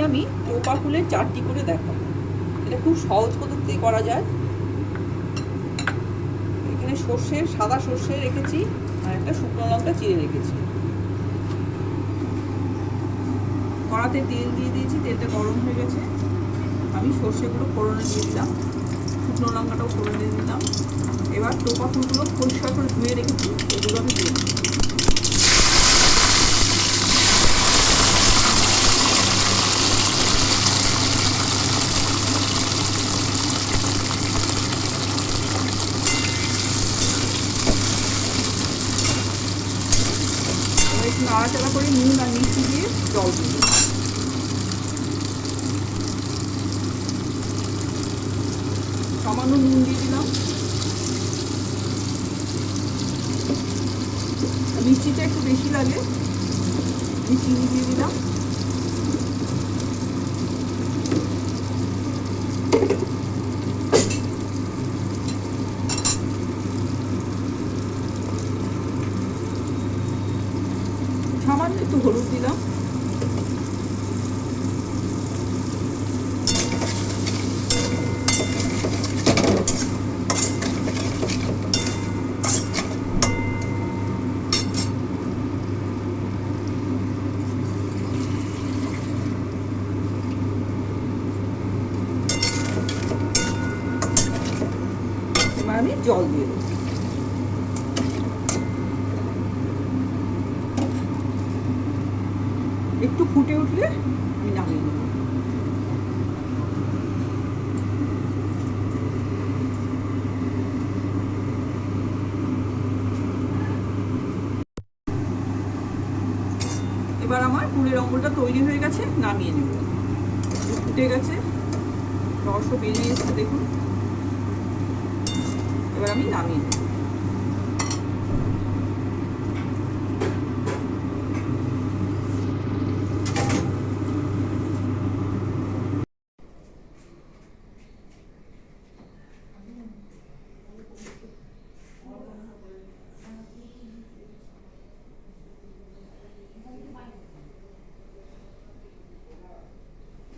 আমি টোপা ফুলের চাটনি করে দেখাবো। এটা খুব সহজ পদ্ধতিতে করা যায়। এখানে সাদা সর্ষে রেখেছি আর একটা শুকনো লঙ্কা চিড়ে রেখেছি। কড়াতে তেল দিয়ে দিয়েছি, তেলটা গরম হয়ে গেছে। আমি সর্ষেগুলো ফোড়নে দিয়ে দিলাম, শুকনো লঙ্কাটাও ফোড়নে দিয়ে দিলাম। এবার টোপা ফুলগুলো পরিষ্কার করে ধুয়ে রেখেছি, এগুলো আমি দিয়ে দিই। একটু নাড়াচাড়া করে নুন আর মিষ্টি দিয়ে জল দিই। সামান্য নুন দিয়ে দিলাম, মিষ্টিটা একটু বেশি লাগে, আমি চিনি দিয়ে দিলাম। সামান্য একটু হলুদ দিলাম। এবার আমি জল দিয়ে দেবো। একটু ফুটে উঠলে আমি নামিয়ে নেব। এবার আমার ফুলের অম্বলটা তৈরি হয়ে গেছে, নামিয়ে নেব। ফুটে গেছে, রসও বেরিয়ে এসেছে দেখুন। এবার আমি নামিয়ে নেব।